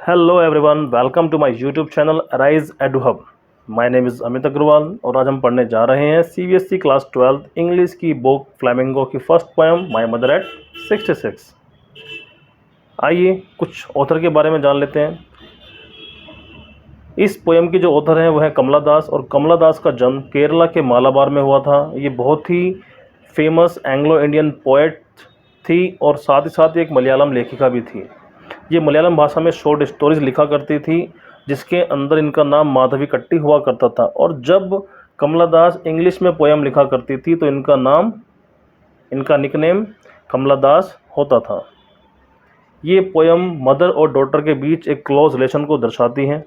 Hello everyone, welcome to my YouTube channel rise edu hub. My name is Amit Agrawal और आज हम पढ़ने जा रहे हैं सीबीएसई क्लास 12 इंग्लिश की बुक फ्लेमिंगो की first poem my mother at 66। आइए कुछ ऑथर के बारे में जान लेते हैं। इस पोएम की जो ऑथर हैं वह है कमला दास, और कमला दास का जन्म केरला के मालाबार में हुआ था। ये बहुत ही फेमस एंग्लो इंडियन पोएट थी और साथ ही साथ एक मलयालम लेखिका भी थी। ये मलयालम भाषा में शॉर्ट स्टोरीज लिखा करती थी, जिसके अंदर इनका नाम माधवी कट्टी हुआ करता था। और जब कमला दास इंग्लिश में पोएम लिखा करती थी तो इनका निकनेम कमला दास होता था। ये पोएम मदर और डॉटर के बीच एक क्लोज रिलेशन को दर्शाती है,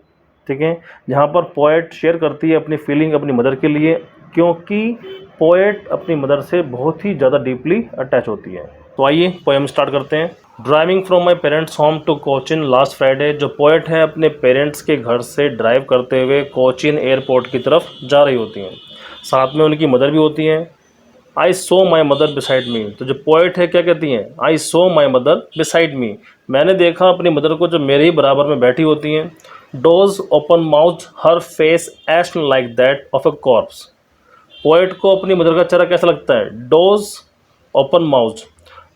ठीक है, जहाँ पर पोएट शेयर करती है अपनी फीलिंग अपनी मदर के लिए, क्योंकि पोएट अपनी मदर से बहुत ही ज़्यादा डीपली अटैच होती है। तो आइए पोएम स्टार्ट करते हैं। Driving from my parents home to Cochin last Friday. जो पोएट है अपने पेरेंट्स के घर से ड्राइव करते हुए कोचिन एयरपोर्ट की तरफ जा रही होती हैं। साथ में उनकी मदर भी होती हैं। आई सो माई मदर बिसाइड मी। तो जो पोएट है क्या कहती हैं, आई सो माई मदर बिसाइड मी, मैंने देखा अपनी मदर को जो मेरे ही बराबर में बैठी होती हैं। Those open mouth her face ashen like that of a corpse. Poet को अपनी मदर का चेहरा कैसा लगता है। डोज ओपन माउथ,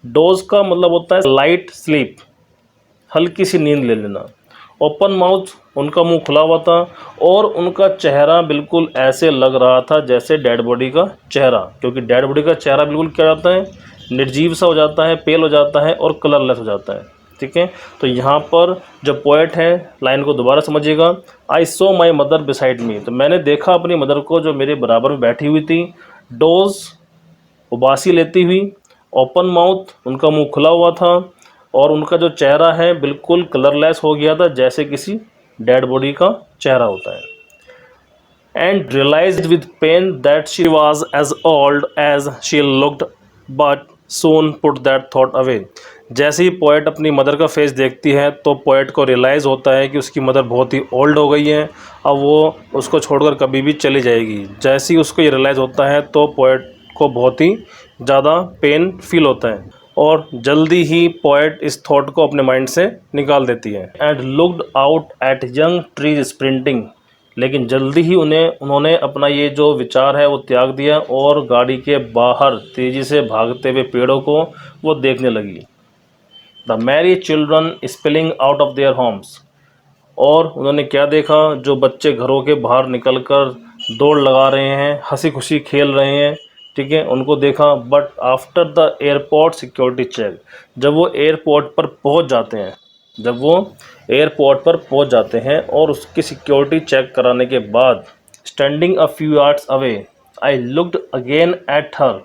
डोज का मतलब होता है लाइट स्लीप, हल्की सी नींद ले लेना। ओपन माउथ, उनका मुंह खुला हुआ था और उनका चेहरा बिल्कुल ऐसे लग रहा था जैसे डेड बॉडी का चेहरा, क्योंकि डेड बॉडी का चेहरा बिल्कुल क्या जाता है, निर्जीव सा हो जाता है, पेल हो जाता है और कलरलेस हो जाता है, ठीक है। तो यहाँ पर जो पोएट है, लाइन को दोबारा समझिएगा। आई सो माई मदर बिसाइड मी, तो मैंने देखा अपनी मदर को जो मेरे बराबर में बैठी हुई थी। डोज, उबासी लेती हुई। ओपन माउथ, उनका मुंह खुला हुआ था और उनका जो चेहरा है बिल्कुल कलरलेस हो गया था, जैसे किसी डेड बॉडी का चेहरा होता है। And realised with pain that she was as old as she looked but soon put that thought away. जैसे ही पोएट अपनी मदर का फेस देखती है तो पोएट को रियलाइज़ होता है कि उसकी मदर बहुत ही ओल्ड हो गई है, अब वो उसको छोड़कर कभी भी चली जाएगी। जैसे ही उसको ये रियलाइज़ होता है तो पोएट को बहुत ही ज़्यादा पेन फील होता है और जल्दी ही पोएट इस थॉट को अपने माइंड से निकाल देती है। And looked out at young trees sprinting, लेकिन जल्दी ही उन्होंने अपना ये जो विचार है वो त्याग दिया और गाड़ी के बाहर तेज़ी से भागते हुए पेड़ों को वो देखने लगी। The Mary children spilling out of their homes, और उन्होंने क्या देखा, जो बच्चे घरों के बाहर निकलकर दौड़ लगा रहे हैं, हंसी खुशी खेल रहे हैं, ठीक है, उनको देखा। But after the airport security check, जब वो एयरपोर्ट पर पहुंच जाते हैं और उसकी सिक्योरिटी चेक कराने के बाद, standing a few yards away I looked again at her.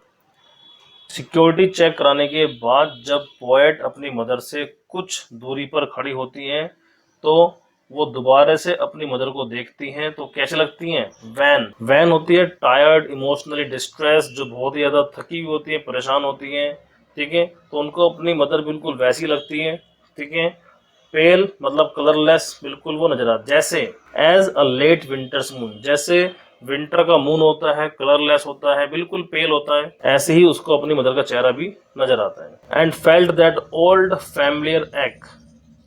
Security check कराने के बाद जब पोएट अपनी मदर से कुछ दूरी पर खड़ी होती हैं तो वो दोबारा से अपनी मदर को देखती हैं तो कैसे लगती हैं। वैन होती है टायर्ड, इमोशनली डिस्ट्रेस, जो बहुत ही ज़्यादा थकी हुई होती है, परेशान होती हैं, ठीक है। तो उनको अपनी मदर बिल्कुल वैसी लगती है, ठीक है। पेल मतलब कलरलेस, बिल्कुल वो नजर आता जैसे as a late winter's moon, जैसे विंटर का मून होता है, कलरलेस होता है, बिल्कुल पेल होता है, ऐसे ही उसको अपनी मदर का चेहरा भी नजर आता है। And felt that old familiar एक,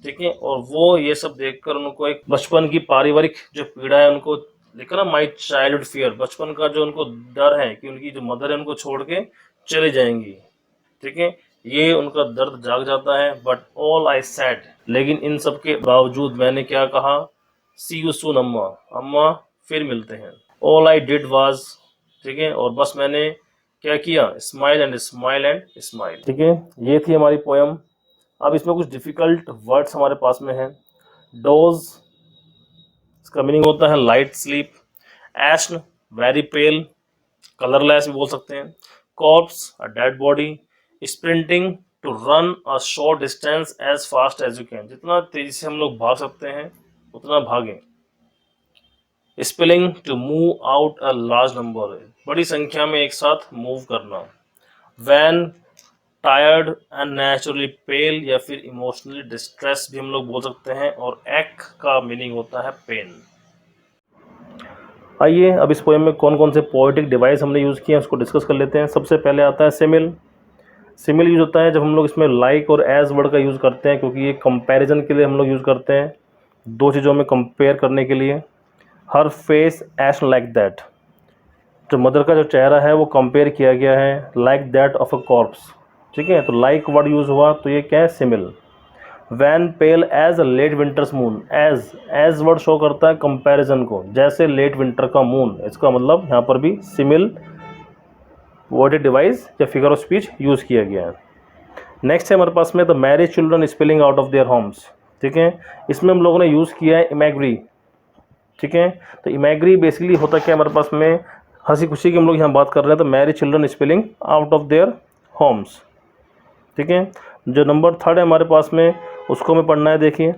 ठीक है, और वो ये सब देखकर उनको एक बचपन की पारिवारिक जो पीड़ा है उनको देखा ना, माई चाइल्डहुड फियर, बचपन का जो उनको डर है कि उनकी जो मदर है उनको छोड़ के चले जाएंगी, ठीक है, ये उनका दर्द जाग जाता है। बट ऑल आई सेड, लेकिन इन सब के बावजूद मैंने क्या कहा, सी यू सून अम्मा, अम्मा फिर मिलते हैं। ऑल आई डिड वाज, ठीक है, और बस मैंने क्या किया, smile and smile and smile, ठीक है। ये थी हमारी पोएम। अब इसमें कुछ डिफ़िकल्ट वर्ड्स हमारे पास में हैं। डोज, इसका मीनिंग होता है light sleep. Ashen, very pale, colourless भी बोल सकते हैं। Corpse, a dead body. Sprinting, to run a short distance as fast as you can, जितना तेजी से हम लोग भाग सकते हैं उतना भागें। Spilling, to move out a large number, बड़ी संख्या में एक साथ मूव करना। Wan, tired and naturally pale या फिर इमोशनली डिस्ट्रेस भी हम लोग बोल सकते हैं। और एक का मीनिंग होता है पेन। आइए अब इस पोएम में कौन कौन से पोएटिक डिवाइस हमने यूज़ किए हैं उसको डिस्कस कर लेते हैं। सबसे पहले आता है सिमिल। सिमिल यूज़ होता है जब हम लोग इसमें लाइक और एज वर्ड का यूज़ करते हैं, क्योंकि ये कंपैरिजन के लिए हम लोग यूज़ करते हैं। दो चीज़ों में कंपेयर करने के लिए। हर फेस एश लाइक दैट, जो मदर का जो चेहरा है वो कंपेयर किया गया है like that of a corps, ठीक है। तो लाइक वर्ड यूज़ हुआ, तो ये क्या है, simile. Wan pale as a late winter's moon, as word show करता है कंपैरिजन को, जैसे लेट विंटर का मून, इसका मतलब यहाँ पर भी सिमिल वर्डेड डिवाइस या फिगर ऑफ स्पीच यूज़ किया गया है। नेक्स्ट है हमारे पास में the marriage children spelling out of their homes, ठीक है। इसमें हम लोगों ने यूज़ किया है इमेग्री, ठीक है। तो इमेग्री बेसिकली होता क्या है हमारे पास में, हंसी खुशी की हम लोग यहाँ बात कर रहे हैं, तो marriage children spelling out of their homes, ठीक है। जो नंबर 3 है हमारे पास में, उसको हमें पढ़ना है, देखिए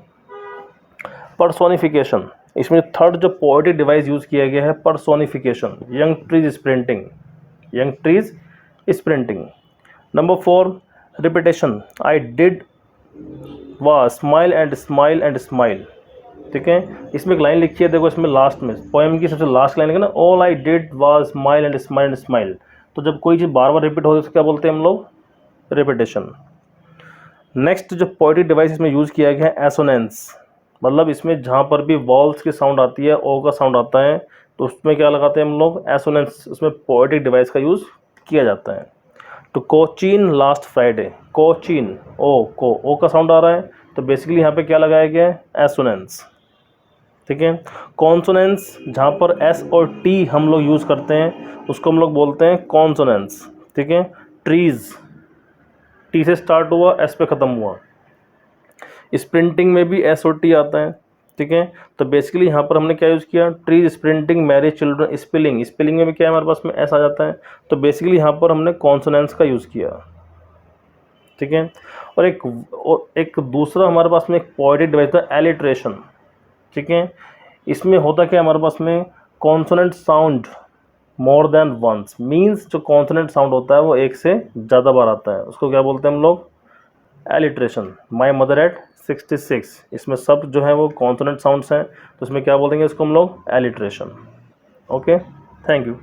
पर्सोनिफिकेशन। इसमें थर्ड जो पोएटिक डिवाइस यूज़ किया गया है, personification, young trees sprinting, young trees sprinting. Number 4 repetition, I did was smile and smile and smile, ठीक है। इसमें एक लाइन लिखी है, देखो इसमें लास्ट में पोएम की सबसे लास्ट लाइन है ना, all I did was smile and smile and smile. तो जब कोई चीज़ बार बार रिपीट होती है तो क्या बोलते हैं हम लोग, रिपीटेशन। नेक्स्ट जो पोएटिक डिवाइस इसमें यूज़ किया गया है, एसोनेंस, मतलब इसमें जहाँ पर भी वॉल्स की साउंड आती है, ओ का साउंड आता है, तो उसमें क्या लगाते हैं हम लोग, एसोनेंस, उसमें पोएटिक डिवाइस का यूज़ किया जाता है। तो कोचीन लास्ट फ्राइडे, कोचीन, ओ का साउंड आ रहा है, तो बेसिकली यहाँ पे क्या लगाया गया है, एसोनेंस, ठीक है। कॉन्सोनेंस, जहाँ पर एस और टी हम लोग यूज़ करते हैं, उसको हम लोग बोलते हैं कॉन्सोनेंस, ठीक है। ट्रीज़, टी से स्टार्ट हुआ, एस पे ख़त्म हुआ। स्प्रिंटिंग में भी एस और टी आता है, ठीक है। तो बेसिकली यहाँ पर हमने क्या यूज़ किया, trees sprinting marriage children spelling, spelling में भी क्या है हमारे पास में, एस आ जाता है, तो बेसिकली यहाँ पर हमने कॉन्सोनेंस का यूज़ किया, ठीक है। और एक दूसरा हमारे पास में एक पोएटिक डिवाइस था, एलिट्रेशन, ठीक है। इसमें होता क्या है हमारे पास में, consonant sound more than once, means जो कॉन्सोनेंट साउंड होता है वो एक से ज़्यादा बार आता है, उसको क्या बोलते हैं हम लोग, एलिट्रेशन। माई मदर एट 66, इसमें सब जो है वो कॉन्सोनेंट साउंड्स हैं, तो इसमें क्या बोलेंगे इसको हम लोग, एलिट्रेशन। Okay, thank you.